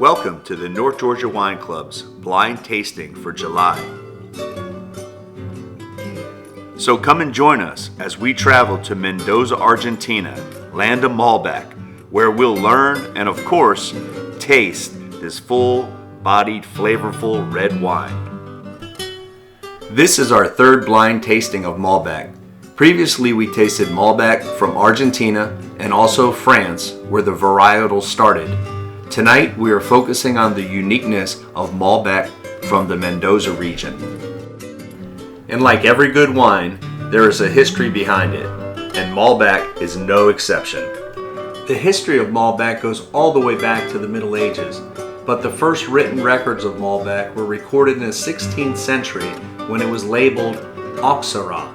Welcome to the North Georgia Wine Club's blind tasting for July. So come and join us as we travel to Mendoza, Argentina, land of Malbec, where we'll learn and, of course, taste this full-bodied, flavorful red wine. This is our third blind tasting of Malbec. Previously, we tasted Malbec from Argentina and also France, where the varietal started. Tonight, we are focusing on the uniqueness of Malbec from the Mendoza region. And like every good wine, there is a history behind it, and Malbec is no exception. The history of Malbec goes all the way back to the Middle Ages, but the first written records of Malbec were recorded in the 16th century when it was labeled Auxerrois.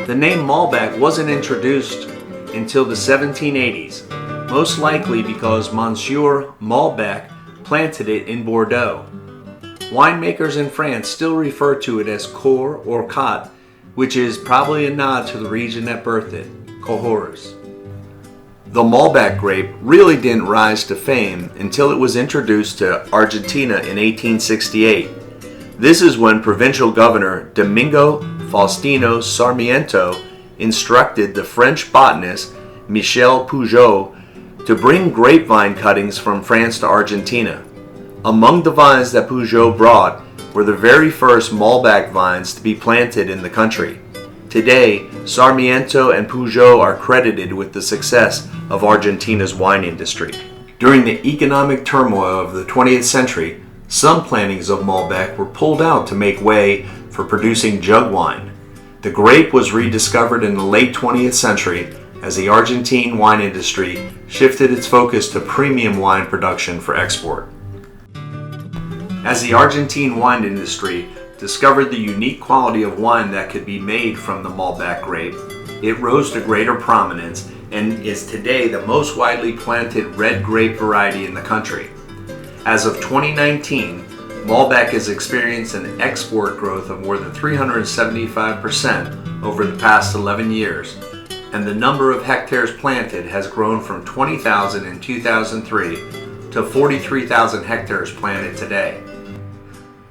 The name Malbec wasn't introduced until the 1780s, most likely because Monsieur Malbec planted it in Bordeaux. Winemakers in France still refer to it as Cor or Cot, which is probably a nod to the region that birthed it, Cahors. The Malbec grape really didn't rise to fame until it was introduced to Argentina in 1868. This is when provincial governor Domingo Faustino Sarmiento instructed the French botanist Michel Pujol to bring grapevine cuttings from France to Argentina. Among the vines that Pujol brought were the very first Malbec vines to be planted in the country. Today, Sarmiento and Pujol are credited with the success of Argentina's wine industry. During the economic turmoil of the 20th century, some plantings of Malbec were pulled out to make way for producing jug wine. The grape was rediscovered in the late 20th century as the Argentine wine industry shifted its focus to premium wine production for export. As the Argentine wine industry discovered the unique quality of wine that could be made from the Malbec grape, it rose to greater prominence and is today the most widely planted red grape variety in the country. As of 2019, Malbec has experienced an export growth of more than 375% over the past 11 years, and the number of hectares planted has grown from 20,000 in 2003 to 43,000 hectares planted today.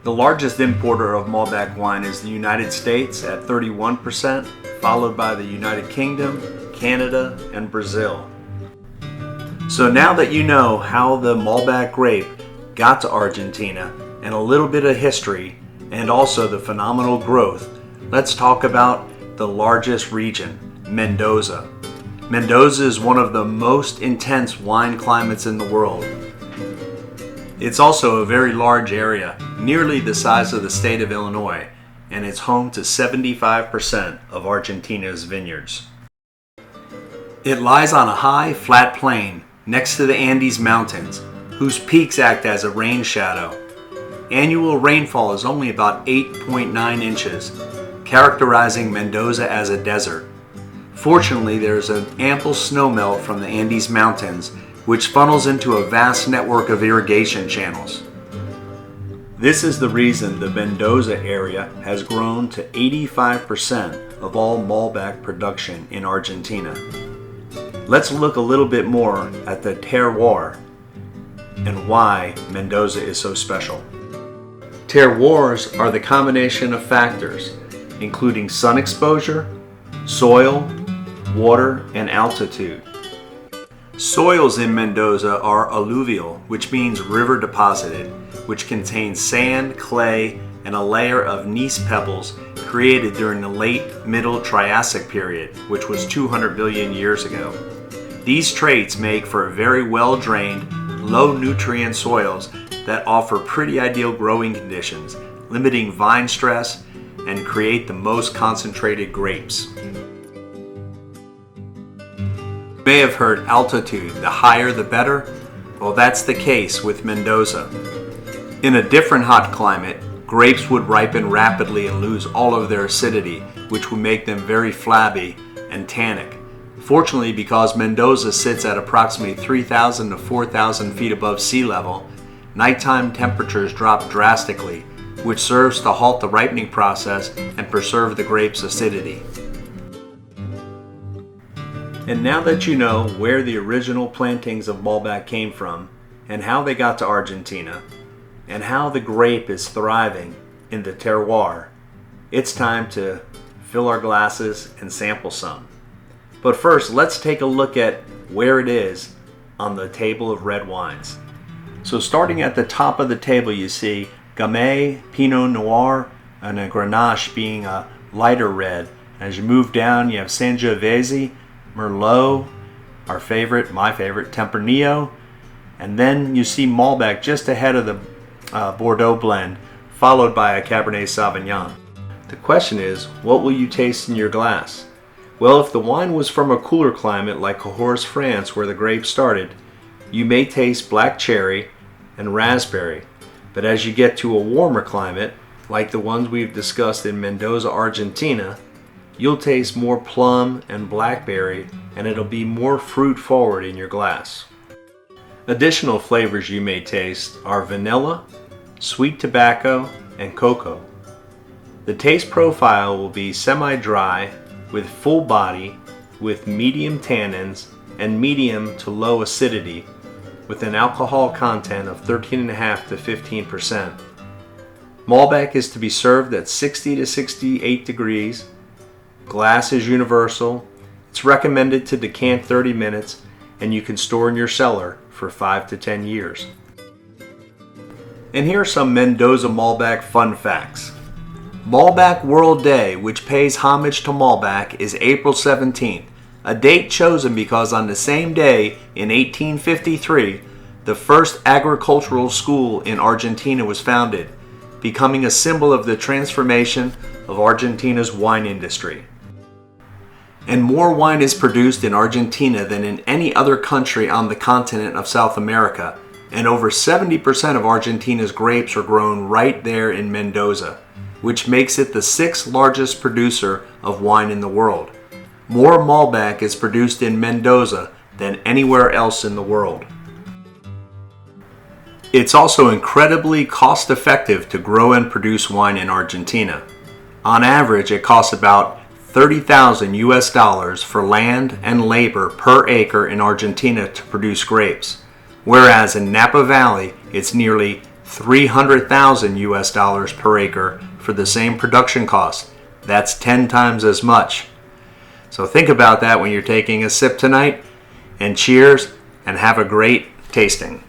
The largest importer of Malbec wine is the United States at 31%, followed by the United Kingdom, Canada, and Brazil. So now that you know how the Malbec grape got to Argentina and a little bit of history and also the phenomenal growth, let's talk about the largest region, Mendoza. Mendoza is one of the most intense wine climates in the world. It's also a very large area, nearly the size of the state of Illinois, and it's home to 75% of Argentina's vineyards. It lies on a high, flat plain next to the Andes Mountains, whose peaks act as a rain shadow. Annual rainfall is only about 8.9 inches, characterizing Mendoza as a desert. Fortunately, there is an ample snowmelt from the Andes Mountains, which funnels into a vast network of irrigation channels. This is the reason the Mendoza area has grown to 85% of all Malbec production in Argentina. Let's look a little bit more at the terroir and why Mendoza is so special. Terroirs are the combination of factors, including sun exposure, soil, water, and altitude. Soils in Mendoza are alluvial, which means river deposited, which contains sand, clay, and a layer of gneiss pebbles created during the late Middle Triassic period, which was 200 billion years ago. These traits make for very well-drained, low-nutrient soils that offer pretty ideal growing conditions, limiting vine stress, and create the most concentrated grapes. You may have heard altitude, the higher the better. Well, that's the case with Mendoza. In a different hot climate, grapes would ripen rapidly and lose all of their acidity, which would make them very flabby and tannic. Fortunately, because Mendoza sits at approximately 3,000 to 4,000 feet above sea level, nighttime temperatures drop drastically, which serves to halt the ripening process and preserve the grape's acidity. And now that you know where the original plantings of Malbec came from, and how they got to Argentina, and how the grape is thriving in the terroir, it's time to fill our glasses and sample some. But first, let's take a look at where it is on the table of red wines. So starting at the top of the table, you see Gamay, Pinot Noir, and a Grenache being a lighter red. As you move down, you have Sangiovese, Merlot, our favorite, my favorite, Tempranillo, and then you see Malbec just ahead of the Bordeaux blend, followed by a Cabernet Sauvignon. The question is, what will you taste in your glass? Well, if the wine was from a cooler climate like Cahors, France, where the grape started, you may taste black cherry and raspberry. But as you get to a warmer climate, like the ones we've discussed in Mendoza, Argentina, you'll taste more plum and blackberry, and it'll be more fruit forward in your glass. Additional flavors you may taste are vanilla, sweet tobacco, and cocoa. The taste profile will be semi-dry with full body, with medium tannins and medium to low acidity, with an alcohol content of 13.5 to 15%. Malbec is to be served at 60 to 68 degrees. Glass is universal. It's recommended to decant 30 minutes, and you can store in your cellar for 5 to 10 years. And here are some Mendoza Malbec fun facts. Malbec World Day, which pays homage to Malbec, is April 17th, a date chosen because on the same day in 1853, the first agricultural school in Argentina was founded, becoming a symbol of the transformation of Argentina's wine industry. And more wine is produced in Argentina than in any other country on the continent of South America, and over 70% of Argentina's grapes are grown right there in Mendoza, which makes it the 6th largest producer of wine in the world. More Malbec is produced in Mendoza than anywhere else in the world. It's also incredibly cost-effective to grow and produce wine in Argentina. On average, it costs about $30,000 for land and labor per acre in Argentina to produce grapes, whereas in Napa Valley, it's nearly $300,000 per acre for the same production cost. That's 10 times as much. So think about that when you're taking a sip tonight, and cheers, and have a great tasting.